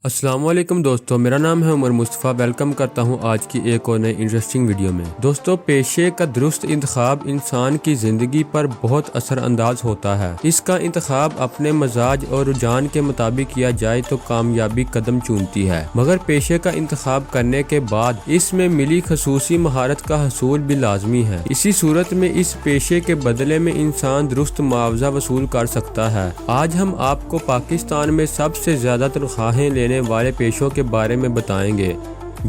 السلام علیکم دوستو، میرا نام ہے عمر مصطفیٰ۔ ویلکم کرتا ہوں آج کی ایک اور نئی انٹرسٹنگ ویڈیو میں۔ دوستو، پیشے کا درست انتخاب انسان کی زندگی پر بہت اثر انداز ہوتا ہے۔ اس کا انتخاب اپنے مزاج اور رجحان کے مطابق کیا جائے تو کامیابی قدم چومتی ہے، مگر پیشے کا انتخاب کرنے کے بعد اس میں ملی خصوصی مہارت کا حصول بھی لازمی ہے۔ اسی صورت میں اس پیشے کے بدلے میں انسان درست معاوضہ وصول کر سکتا ہے۔ آج ہم آپ کو پاکستان میں سب سے زیادہ تنخواہیں لینے والے پیشوں کے بارے میں بتائیں گے،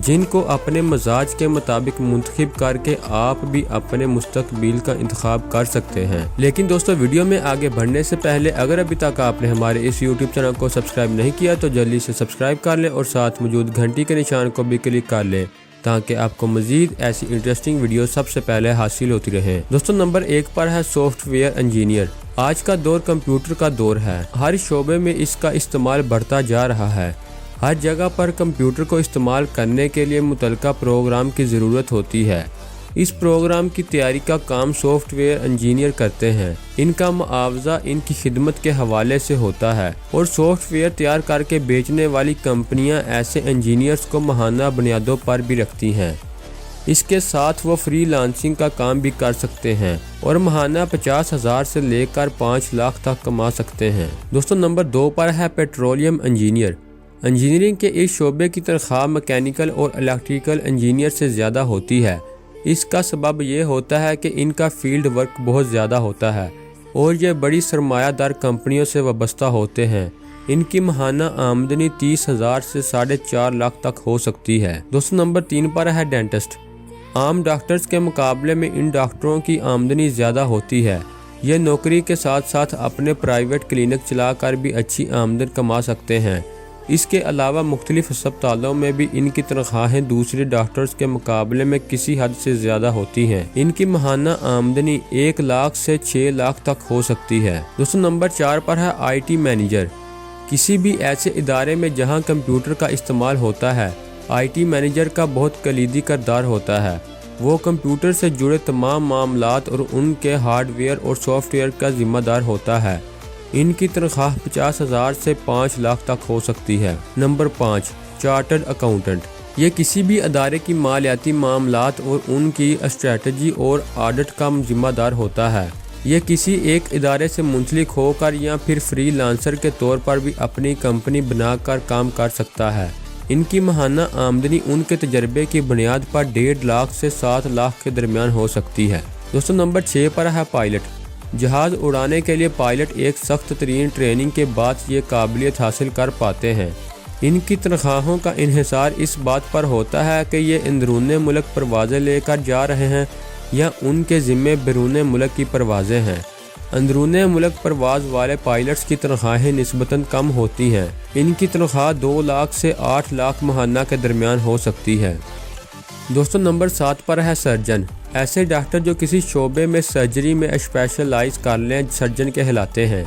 جن کو اپنے مزاج کے مطابق منتخب کر کے آپ بھی اپنے مستقبل کا انتخاب کر سکتے ہیں۔ لیکن دوستو، ویڈیو میں آگے بڑھنے سے پہلے اگر ابھی تک آپ نے ہمارے اس یوٹیوب چینل کو سبسکرائب نہیں کیا تو جلدی سے سبسکرائب کر لیں اور ساتھ موجود گھنٹی کے نشان کو بھی کلک کر لیں تاکہ آپ کو مزید ایسی انٹرسٹنگ ویڈیو سب سے پہلے حاصل ہوتی رہیں۔ دوستو، نمبر 1 پر ہے سافٹ ویئر انجینئر۔ آج کا دور کمپیوٹر کا دور ہے۔ ہر شعبے میں اس کا استعمال بڑھتا جا رہا ہے۔ ہر جگہ پر کمپیوٹر کو استعمال کرنے کے لیے متعلقہ پروگرام کی ضرورت ہوتی ہے۔ اس پروگرام کی تیاری کا کام سافٹ ویئر انجینئر کرتے ہیں۔ ان کا معاوضہ ان کی خدمت کے حوالے سے ہوتا ہے اور سافٹ ویئر تیار کر کے بیچنے والی کمپنیاں ایسے انجینئرز کو ماہانہ بنیادوں پر بھی رکھتی ہیں۔ اس کے ساتھ وہ فری لانسنگ کا کام بھی کر سکتے ہیں اور ماہانہ 50,000 سے لے کر 5 لاکھ تک کما سکتے ہیں۔ دوستو، نمبر 2 پر ہے پیٹرولیم انجینئر۔ انجینئرنگ کے اس شعبے کی تنخواہ میکینیکل اور الیکٹریکل انجینئر سے زیادہ ہوتی ہے۔ اس کا سبب یہ ہوتا ہے کہ ان کا فیلڈ ورک بہت زیادہ ہوتا ہے اور یہ بڑی سرمایہ دار کمپنیوں سے وابستہ ہوتے ہیں۔ ان کی ماہانہ آمدنی 30,000 سے 4.5 لاکھ تک ہو سکتی ہے۔ دوستو، نمبر 3 پر ہے ڈینٹسٹ۔ عام ڈاکٹرز کے مقابلے میں ان ڈاکٹروں کی آمدنی زیادہ ہوتی ہے۔ یہ نوکری کے ساتھ ساتھ اپنے پرائیویٹ کلینک چلا کر بھی اچھی آمدن کما سکتے ہیں۔ اس کے علاوہ مختلف ہسپتالوں میں بھی ان کی تنخواہیں دوسرے ڈاکٹرز کے مقابلے میں کسی حد سے زیادہ ہوتی ہیں۔ ان کی ماہانہ آمدنی 1 لاکھ سے 6 لاکھ تک ہو سکتی ہے۔ دوستو، نمبر 4 پر ہے IT مینیجر۔ کسی بھی ایسے ادارے میں جہاں کمپیوٹر کا استعمال ہوتا ہے، IT مینیجر کا بہت کلیدی کردار ہوتا ہے۔ وہ کمپیوٹر سے جڑے تمام معاملات اور ان کے ہارڈ ویئر اور سافٹ ویئر کا ذمہ دار ہوتا ہے۔ ان کی تنخواہ 50,000 سے 5 لاکھ تک ہو سکتی ہے۔ Number 5، chartered accountant. یہ کسی بھی ادارے کی مالیاتی معاملات اور ان کی اسٹریٹجی اور آڈٹ کا ذمہ دار ہوتا ہے۔ یہ کسی ایک ادارے سے منسلک ہو کر یا پھر فری لانسر کے طور پر بھی اپنی کمپنی بنا کر کام کر سکتا ہے۔ ان کی ماہانہ آمدنی ان کے تجربے کی بنیاد پر 1.5 لاکھ سے 7 لاکھ کے درمیان ہو سکتی ہے۔ دوستو، نمبر 6 پر ہے پائلٹ۔ جہاز اڑانے کے لیے پائلٹ ایک سخت ترین ٹریننگ کے بعد یہ قابلیت حاصل کر پاتے ہیں۔ ان کی تنخواہوں کا انحصار اس بات پر ہوتا ہے کہ یہ اندرون ملک پروازیں لے کر جا رہے ہیں یا ان کے ذمے بیرون ملک کی پروازیں ہیں۔ اندرون ملک پرواز والے پائلٹس کی تنخواہیں نسبتاً کم ہوتی ہیں۔ ان کی تنخواہ 2 لاکھ سے 8 لاکھ ماہانہ کے درمیان ہو سکتی ہے۔ دوستو، نمبر 7 پر ہے سرجن۔ ایسے ڈاکٹر جو کسی شعبے میں سرجری میں اسپیشلائز کر لیں سرجن کہلاتے ہیں۔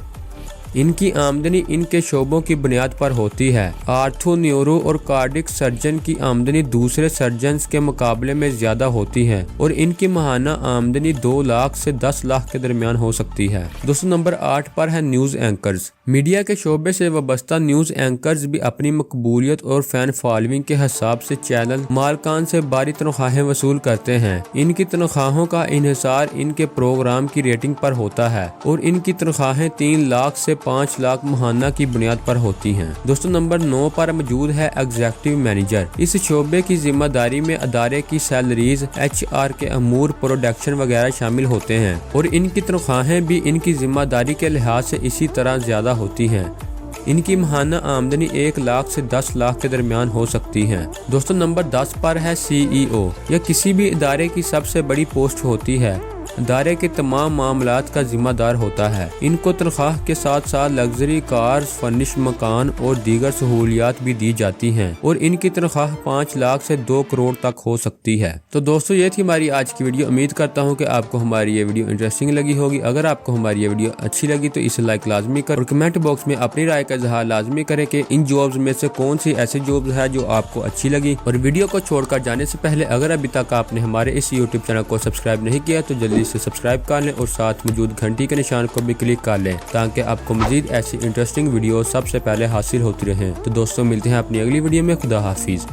ان کی آمدنی ان کے شعبوں کی بنیاد پر ہوتی ہے۔ آرتھو، نیورو اور کارڈک سرجن کی آمدنی دوسرے سرجنز کے مقابلے میں زیادہ ہوتی ہے اور ان کی ماہانہ آمدنی 2 لاکھ سے 10 لاکھ کے درمیان ہو سکتی ہے۔ دوستو، نمبر 8 پر ہے نیوز اینکرز۔ میڈیا کے شعبے سے وابستہ نیوز اینکرز بھی اپنی مقبولیت اور فین فالوئنگ کے حساب سے چینل مالکان سے بڑی تنخواہیں وصول کرتے ہیں۔ ان کی تنخواہوں کا انحصار ان کے پروگرام کی ریٹنگ پر ہوتا ہے اور ان کی تنخواہیں 3 لاکھ سے 5 لاکھ ماہانہ کی بنیاد پر ہوتی ہیں۔ دوستو، نمبر 9 پر موجود ہے ایگزیکٹو مینیجر۔ اس شعبے کی ذمہ داری میں ادارے کی سیلریز، HR کے امور، پروڈکشن وغیرہ شامل ہوتے ہیں اور ان کی تنخواہیں بھی ان کی ذمہ داری کے لحاظ سے اسی طرح زیادہ ہوتی ہیں۔ ان کی ماہانہ آمدنی 1 لاکھ سے 10 لاکھ کے درمیان ہو سکتی ہے۔ دوستو، نمبر 10 پر ہے CEO۔ یہ کسی بھی ادارے کی سب سے بڑی پوسٹ ہوتی ہے۔ ادارے کے تمام معاملات کا ذمہ دار ہوتا ہے۔ ان کو تنخواہ کے ساتھ ساتھ لگژری کارز، فرنش مکان اور دیگر سہولیات بھی دی جاتی ہیں اور ان کی تنخواہ 5 لاکھ سے 2 کروڑ تک ہو سکتی ہے۔ تو دوستو، یہ تھی ہماری آج کی ویڈیو۔ امید کرتا ہوں کہ آپ کو ہماری یہ ویڈیو انٹرسٹنگ لگی ہوگی۔ اگر آپ کو ہماری یہ ویڈیو اچھی لگی تو اسے لائک لازمی کریں اور کمنٹ باکس میں اپنی رائے کا اظہار لازمی کریں کہ ان جابز میں سے کون سی ایسی جابز ہے جو آپ کو اچھی لگی۔ اور ویڈیو کو چھوڑ کر جانے سے پہلے اگر ابھی تک آپ نے ہمارے اس یوٹیوب چینل کو سبسکرائب نہیں کیا تو جلدی سے سبسکرائب کر لیں اور ساتھ موجود گھنٹی کے نشان کو بھی کلک کر لیں تاکہ آپ کو مزید ایسی انٹرسٹنگ ویڈیو سب سے پہلے حاصل ہوتی رہیں۔ تو دوستوں ملتے ہیں اپنی اگلی ویڈیو میں۔ خدا حافظ۔